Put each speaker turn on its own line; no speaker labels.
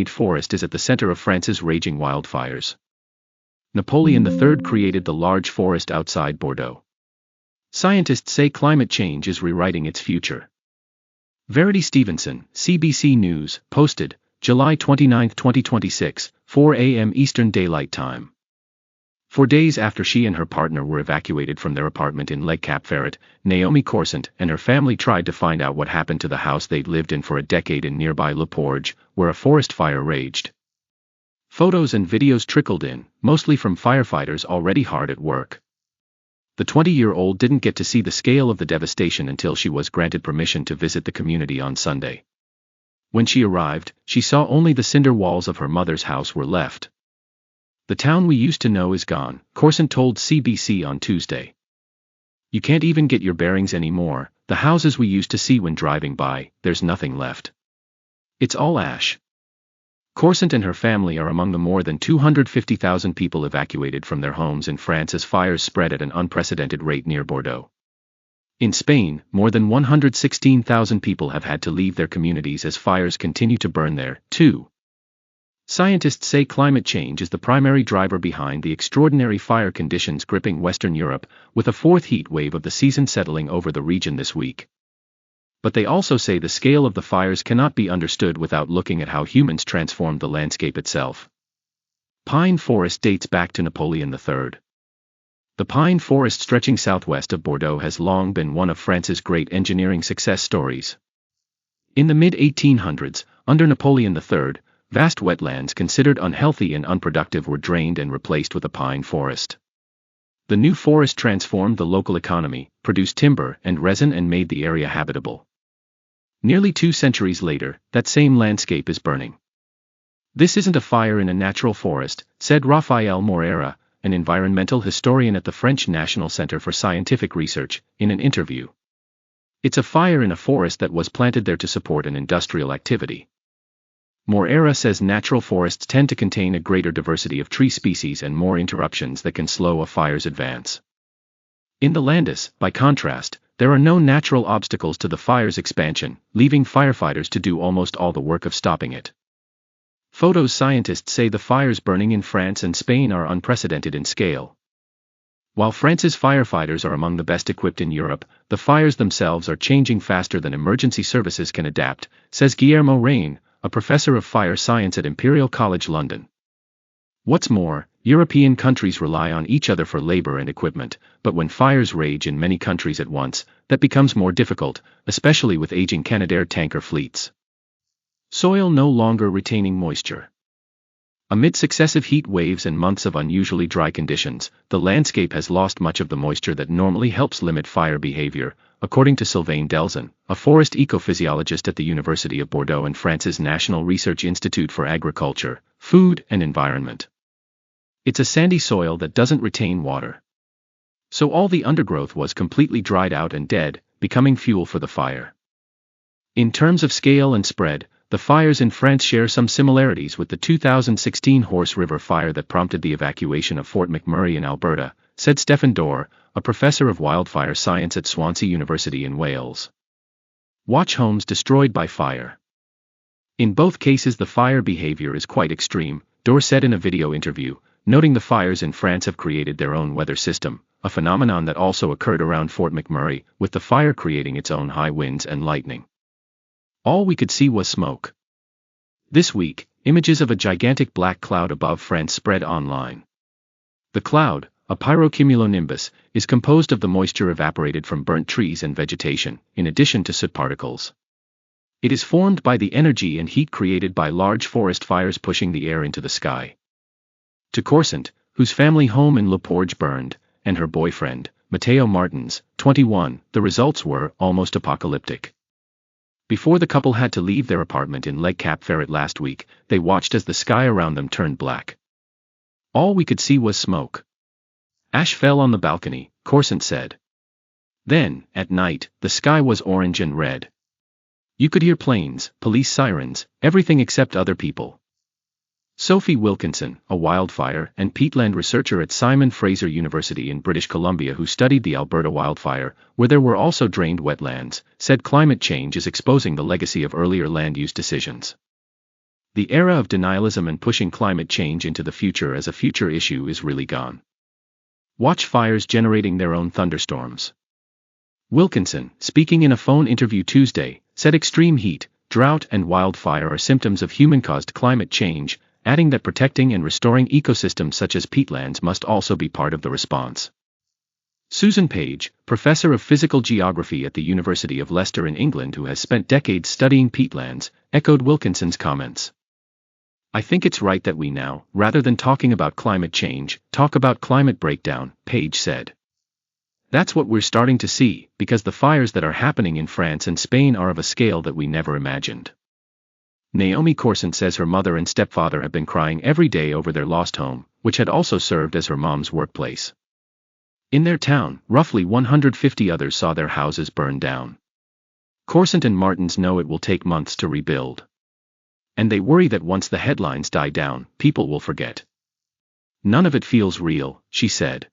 forest is at the center of France's raging wildfires. Napoleon III created the large forest outside Bordeaux. Scientists say climate change is rewriting its future. Verity Stevenson, CBC News, posted, July 29, 2026, 4 a.m. Eastern Daylight Time. 4 days after she and her partner were evacuated from their apartment in Les Cap Ferret, Naomi Corsant and her family tried to find out what happened to the house they'd lived in for a decade in nearby Le Porge, where a forest fire raged. Photos and videos trickled in, mostly from firefighters already hard at work. The 20-year-old didn't get to see the scale of the devastation until she was granted permission to visit the community on Sunday. When she arrived, she saw only the cinder walls of her mother's house were left. "The town we used to know is gone," Corsant told CBC on Tuesday. "You can't even get your bearings anymore. The houses we used to see when driving by, there's nothing left. It's all ash." Corsant and her family are among the more than 250,000 people evacuated from their homes in France as fires spread at an unprecedented rate near Bordeaux. In Spain, more than 116,000 people have had to leave their communities as fires continue to burn there, too. Scientists say climate change is the primary driver behind the extraordinary fire conditions gripping Western Europe, with a fourth heat wave of the season settling over the region this week. But they also say the scale of the fires cannot be understood without looking at how humans transformed the landscape itself. Pine forest dates back to Napoleon III. The pine forest stretching southwest of Bordeaux has long been one of France's great engineering success stories. In the mid-1800s, under Napoleon III, vast wetlands considered unhealthy and unproductive were drained and replaced with a pine forest. The new forest transformed the local economy, produced timber and resin and made the area habitable. Nearly 2 centuries later, that same landscape is burning. "This isn't a fire in a natural forest," said Raphael Moreira, an environmental historian at the French National Center for Scientific Research, in an interview. "It's a fire in a forest that was planted there to support an industrial activity." Moreira says natural forests tend to contain a greater diversity of tree species and more interruptions that can slow a fire's advance. In the Landes, by contrast, there are no natural obstacles to the fire's expansion, leaving firefighters to do almost all the work of stopping it. Photos Scientists say the fires burning in France and Spain are unprecedented in scale. While France's firefighters are among the best equipped in Europe, the fires themselves are changing faster than emergency services can adapt, says Guillermo Rain, a professor of fire science at Imperial College London. What's more, European countries rely on each other for labor and equipment, but when fires rage in many countries at once, that becomes more difficult, especially with aging Canadair tanker fleets. Soil no longer retaining moisture. Amid successive heat waves and months of unusually dry conditions, the landscape has lost much of the moisture that normally helps limit fire behavior, according to Sylvain Delzin, a forest ecophysiologist at the University of Bordeaux and France's National Research Institute for Agriculture, Food and Environment. "It's a sandy soil that doesn't retain water. So all the undergrowth was completely dried out and dead, becoming fuel for the fire." In terms of scale and spread, the fires in France share some similarities with the 2016 Horse River fire that prompted the evacuation of Fort McMurray in Alberta, said Stephen Dorr, a professor of wildfire science at Swansea University in Wales. "Watch homes destroyed by fire. In both cases the fire behavior is quite extreme," Dorr said in a video interview, noting the fires in France have created their own weather system, a phenomenon that also occurred around Fort McMurray, with the fire creating its own high winds and lightning. "All we could see was smoke." This week, images of a gigantic black cloud above France spread online. The cloud, a pyrocumulonimbus, is composed of the moisture evaporated from burnt trees and vegetation, in addition to soot particles. It is formed by the energy and heat created by large forest fires pushing the air into the sky. To Corsant, whose family home in Le Porge burned, and her boyfriend, Matteo Martins, 21, the results were almost apocalyptic. Before the couple had to leave their apartment in Les Cap Ferret last week, they watched as the sky around them turned black. "All we could see was smoke. Ash fell on the balcony," Corsant said. "Then, at night, the sky was orange and red. You could hear planes, police sirens, everything except other people." Sophie Wilkinson, a wildfire and peatland researcher at Simon Fraser University in British Columbia who studied the Alberta wildfire, where there were also drained wetlands, said climate change is exposing the legacy of earlier land use decisions. The era of denialism and pushing climate change into the future as a future issue is really gone. Watch fires generating their own thunderstorms. Wilkinson, speaking in a phone interview Tuesday, said extreme heat, drought and wildfire are symptoms of human-caused climate change, adding that protecting and restoring ecosystems such as peatlands must also be part of the response. Susan Page, professor of physical geography at the University of Leicester in England who has spent decades studying peatlands, echoed Wilkinson's comments. I think it's right that we now, rather than talking about climate change, talk about climate breakdown, Page said. That's what we're starting to see, because the fires that are happening in France and Spain are of a scale that we never imagined. Naomi Corsant says her mother and stepfather have been crying every day over their lost home, which had also served as her mom's workplace. In their town, roughly 150 others saw their houses burn down. Corsant and Martins know it will take months to rebuild. And they worry that once the headlines die down, people will forget. None of it feels real, she said.